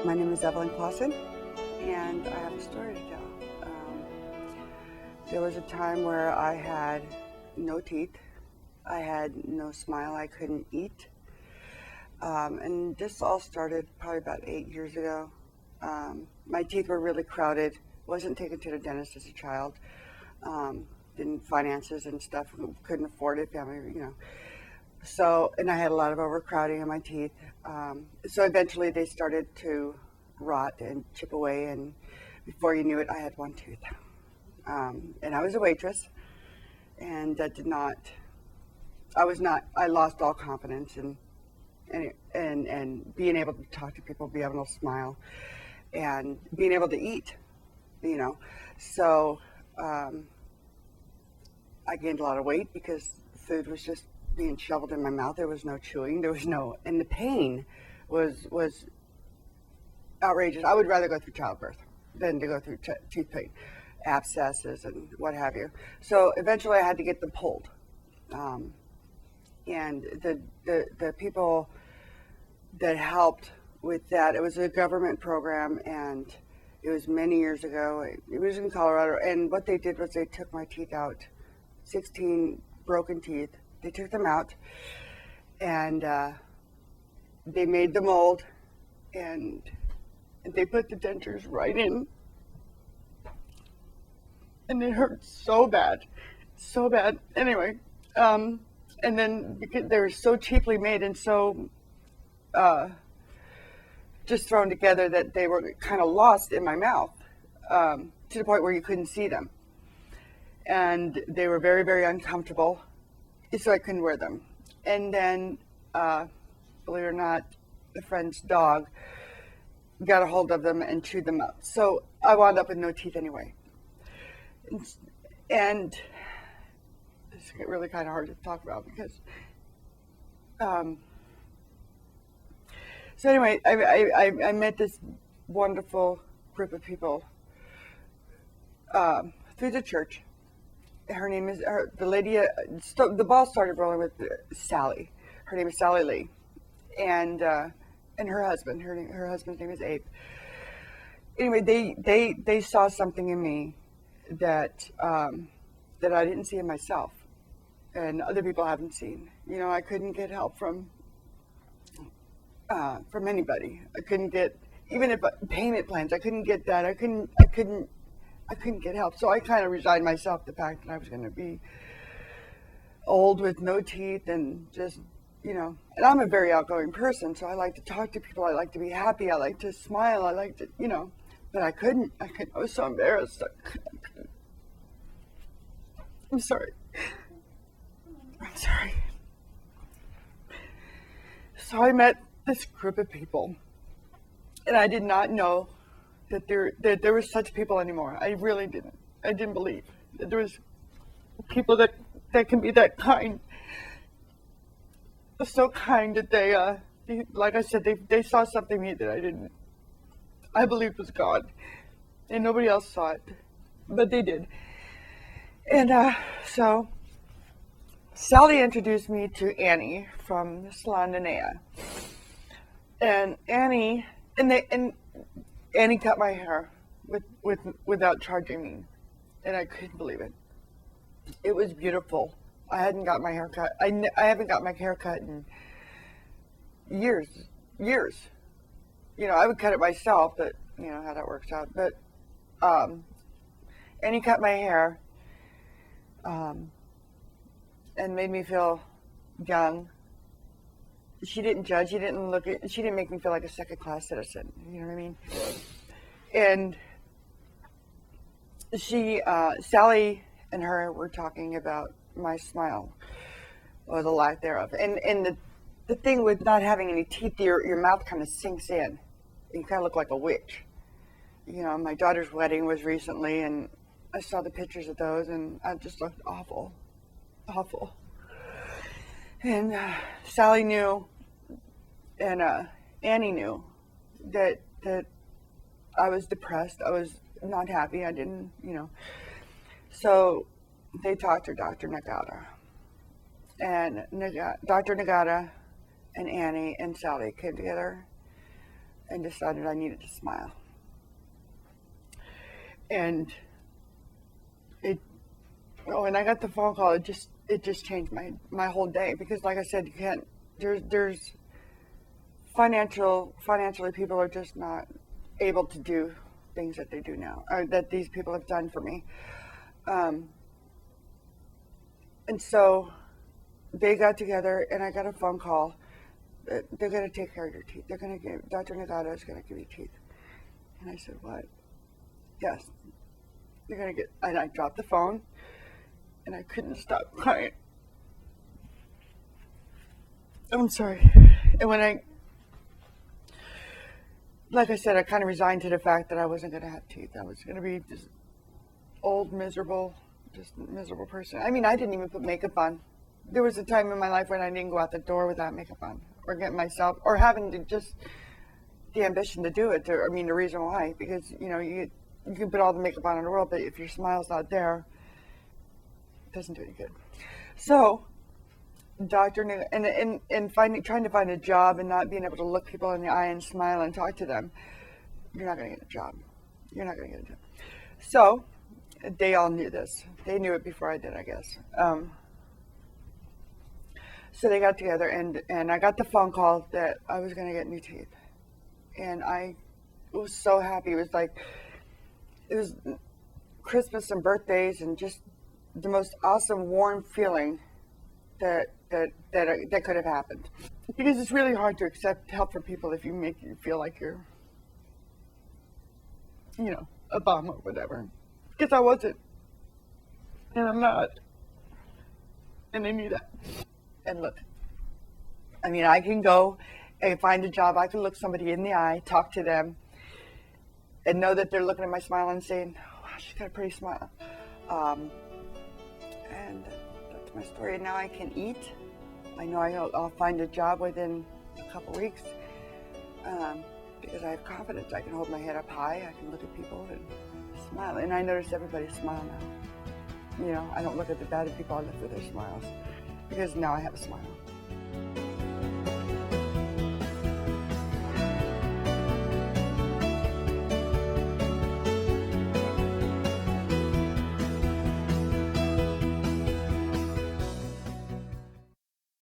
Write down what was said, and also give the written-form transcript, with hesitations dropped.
My name is Evelyn and I have a story to tell. There was a time where I had no teeth, I had no smile, I couldn't eat. And this all started probably about 8 years ago. My teeth were really crowded, wasn't taken to the dentist as a child, didn't finances and stuff, couldn't afford it, family. So, and I had a lot of overcrowding in my teeth. So eventually they started to rot and chip away, and before you knew it, I had one tooth. And I was a waitress, and I lost all confidence and being able to talk to people, be able to smile, and being able to eat, you know. So I gained a lot of weight because food was just being shoveled in my mouth. There was no chewing. And the pain was outrageous. I would rather go through childbirth than to go through tooth pain, abscesses, and what have you. So eventually, I had to get them pulled. And the people that helped with that, it was a government program, and it was many years ago. It was in Colorado, and what they did was they took my teeth out, 16 broken teeth. They took them out, and they made the mold, and they put the dentures right in, and it hurt so bad, so bad. Anyway, and then because they were so cheaply made and so just thrown together that they were kind of lost in my mouth, to the point where you couldn't see them, and they were very, very uncomfortable, so I couldn't wear them. And then, believe it or not, a friend's dog got a hold of them and chewed them up. So I wound up with no teeth anyway. And it's really kind of hard to talk about because, so anyway, I met this wonderful group of people through the church. Her name is the lady. The ball started rolling with Sally. Her name is Sally Lee, and her husband. Her husband's name is Abe. Anyway, they saw something in me that that I didn't see in myself, and other people haven't seen. I couldn't get help from anybody. I couldn't get even if payment plans. I couldn't get that. I couldn't get help. So I kind of resigned myself to the fact that I was going to be old with no teeth and just, and I'm a very outgoing person. So I like to talk to people. I like to be happy. I like to smile. I like to, but I couldn't. I was so embarrassed. I'm sorry. I'm sorry. So I met this group of people, and I did not know that there were such people anymore. I really didn't. I didn't believe that there was people that can be that kind. So kind that they like I said, they saw something in me that I believed was God, and nobody else saw it, but they did. And so Sally introduced me to Annie from Salon Nenea, and Annie cut my hair without charging me, and I couldn't believe it. It was beautiful. I hadn't got my hair cut. I haven't got my hair cut in years. I would cut it myself, but how that works out. But Annie cut my hair, and made me feel young. She didn't judge. She didn't make me feel like a second-class citizen. You know what I mean? And Sally and her were talking about my smile, or the lack thereof. And the thing with not having any teeth, your mouth kind of sinks in. You kind of look like a witch. My daughter's wedding was recently, and I saw the pictures of those, and I just looked awful. And Sally knew, and Annie knew that I was depressed. I was not happy. I didn't, So they talked to Dr. Nagata. And Dr. Nagata and Annie and Sally came together and decided I needed to smile. And when I got the phone call, it just changed my whole day, because like I said, you can't, there's financially people are just not able to do things that they do now, or that these people have done for me. And so they got together, and I got a phone call that they're going to take care of your teeth. They're going to give, Dr. Nagata is going to give you teeth. And I said, what? Yes. You're going to get, and I dropped the phone, and I couldn't stop crying. I'm sorry. And like I said, I kind of resigned to the fact that I wasn't going to have teeth. I was going to be just old, miserable person. I mean, I didn't even put makeup on. There was a time in my life when I didn't go out the door without makeup on, or get myself, or having to just the ambition to do it. The reason why, because you can put all the makeup on in the world, but if your smile's not there, it doesn't do any good. So, trying to find a job and not being able to look people in the eye and smile and talk to them, you're not going to get a job. You're not going to get a job. So, they all knew this. They knew it before I did, I guess. So they got together, and I got the phone call that I was going to get new teeth. And I was so happy. It was Christmas and birthdays, and just the most awesome, warm feeling that could have happened. Because it's really hard to accept help from people if you make you feel like you're, a bum or whatever. Because I wasn't. And I'm not. And they knew that. And look, I can go and find a job. I can look somebody in the eye, talk to them, and know that they're looking at my smile and saying, oh, wow, she's got a pretty smile. And that's my story. And now I can eat. I know I'll find a job within a couple weeks, because I have confidence. I can hold my head up high. I can look at people and smile. And I notice everybody smile now. I don't look at the bad people. I look at their smiles, because now I have a smile.